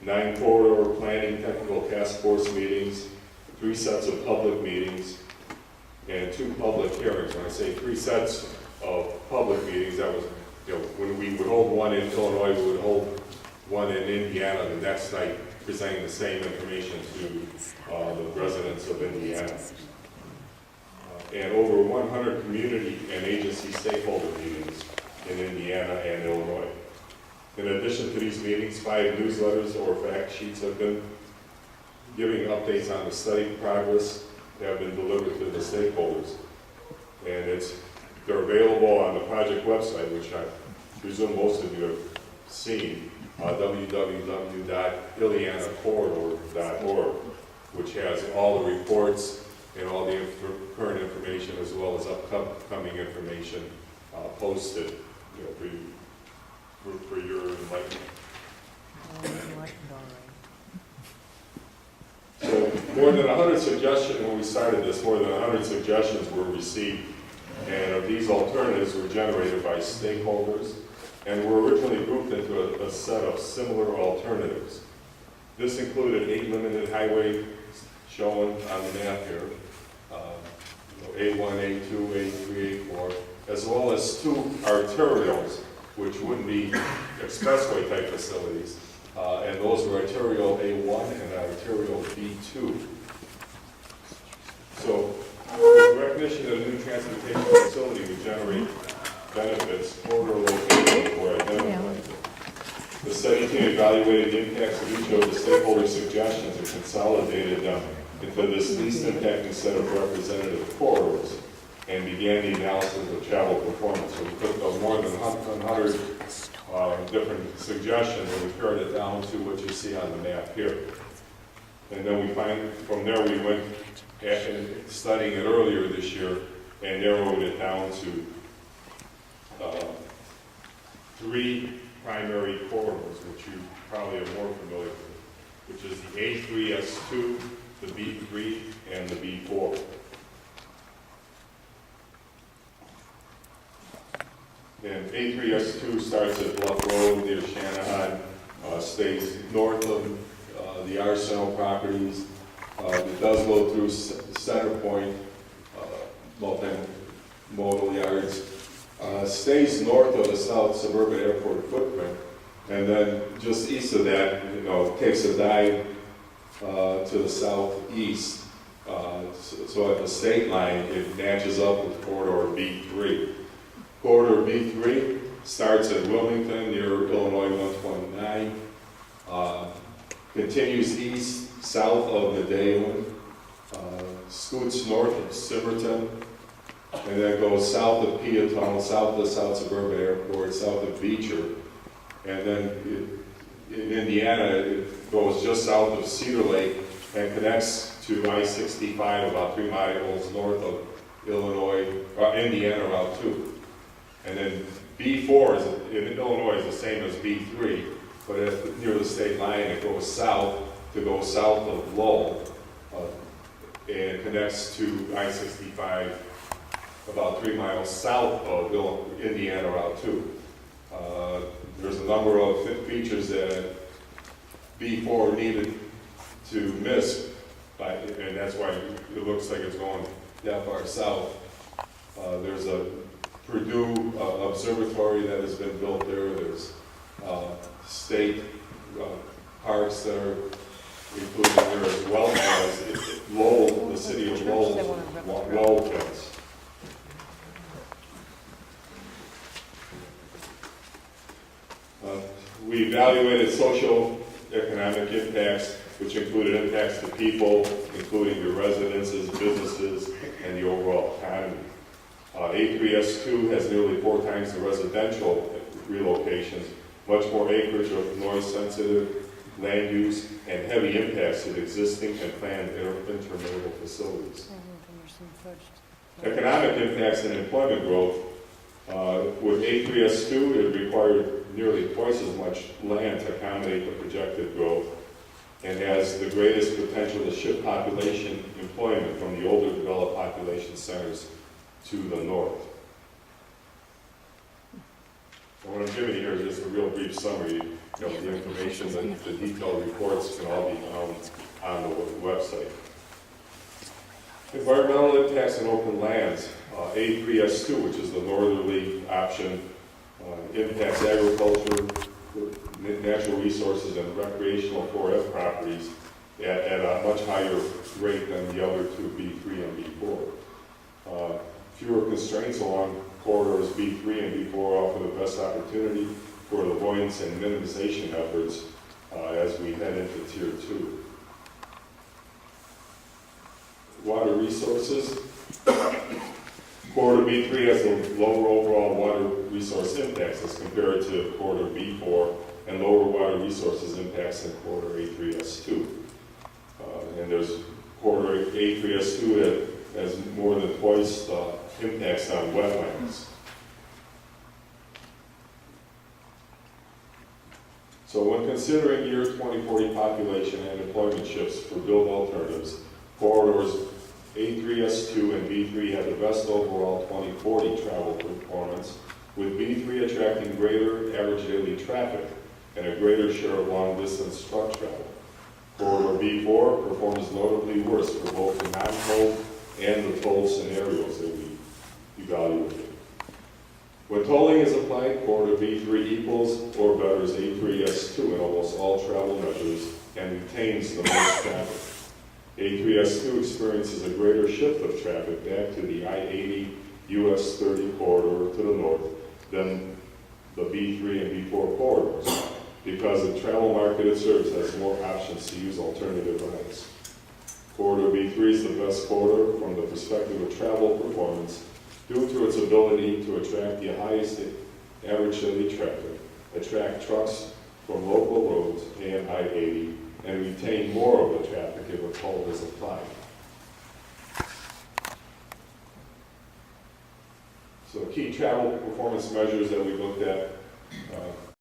9 corridor planning technical task force meetings, 3 sets of public meetings, and 2 public hearings. When I say 3 sets of public meetings, that was, when we would hold one in Illinois, we would hold one in Indiana the next night, presenting the same information to the residents of Indiana. And over 100 community and agency stakeholder meetings in Indiana and Illinois. In addition to these meetings, 5 newsletters or fact sheets have been giving updates on the study progress that have been delivered to the stakeholders. And they're available on the project website, which I presume most of you have seen, www.illianacorridor.org, which has all the reports and all the current information as well as upcoming information posted for your enlightenment. So more than 100 suggestions, when we started this, more than 100 suggestions were received, and of these alternatives were generated by stakeholders and were originally grouped into a set of similar alternatives. This included 8 limited highways shown on the map here, A1, A2, A3, A4, as well as 2 arterials, which wouldn't be expressway type facilities, and those were arterial A1 and arterial B2. So, with recognition that a new transportation facility would generate benefits, corridor locations were identified. The study team evaluated the impacts of each of the stakeholder suggestions and consolidated them into this least impacting set of representative corridors and began the analysis of travel performance. So we took more than 100 different suggestions and we pared it down to what you see on the map here. And then from there we went studying it earlier this year and narrowed it down to 3 primary corridors, which you probably are more familiar with, which is the A3S2, the B3, and the B4. And A3S2 starts at Bluff Road near Shanahan, stays north of the Arsenal properties. It does go through Center Point, multimodal yards, stays north of the South Suburban Airport footprint, and then just east of that, takes a dive to the southeast. So at the state line, it matches up with Corridor B3. Corridor B3 starts at Wilmington near Illinois 129, continues east, south of Medellin, scoots north of Simerton, and then goes south of Peatone, south of the South Suburban Airport, south of Beecher, and then in Indiana, it goes just south of Cedar Lake and connects to I-65 about 3 miles north of Indiana Route 2. And then B4 in Illinois is the same as B3, but near the state line, it goes south of Lowell and connects to I-65 about 3 miles south of Indiana Route 2. There's a number of features that B4 needed to miss, and that's why it looks like it's going that far south. There's a Purdue Observatory that has been built there. There's state parks that are included there as well as Lowell, the city of Lowell's well pits. We evaluated social economic impacts, which included impacts to people, including the residences, businesses, and the overall economy. A3S2 has nearly 4 times the residential relocations, much more acreage of noise-sensitive land use, and heavy impacts to the existing and planned intermodal facilities. Economic impacts and employment growth. With A3S2, it required nearly twice as much land to accommodate the projected growth and has the greatest potential to shift population employment from the older developed population centers to the north. And what I'm giving you here is just a real brief summary. The information, the detailed reports can all be found on the website. Environmental impacts on open lands. A3S2, which is the northerly option, impacts agriculture, natural resources, and recreational 4F properties at a much higher rate than the other two, B3 and B4. Fewer constraints along corridors B3 and B4 offer the best opportunity for avoidance and minimization efforts as we head into Tier 2. Water resources. Corridor B3 has a lower overall water resource impacts as compared to corridor B4, and lower water resources impacts in corridor A3S2. And there's corridor A3S2 that has more than twice the impacts on wetlands. So when considering year 2040 population and employment shifts for build alternatives, corridors A3S2 and B3 have the best overall 2040 travel performance, with B3 attracting greater average daily traffic and a greater share of long-distance truck travel. Corridor B4 performs notably worse for both the non-toll and the toll scenarios that we evaluated. When tolling is applied, corridor B3 equals or betters A3S2 in almost all travel measures and retains the most traffic. A3S2 experiences a greater shift of traffic back to the I-80 US 30 corridor to the north than the B3 and B4 corridors, because the travel market it serves has more options to use alternative routes. Corridor B3 is the best corridor from the perspective of travel performance due to its ability to attract the highest average daily traffic, attract trucks from local roads and I-80, and retain more of the traffic if a toll is applied. So key travel performance measures that we looked at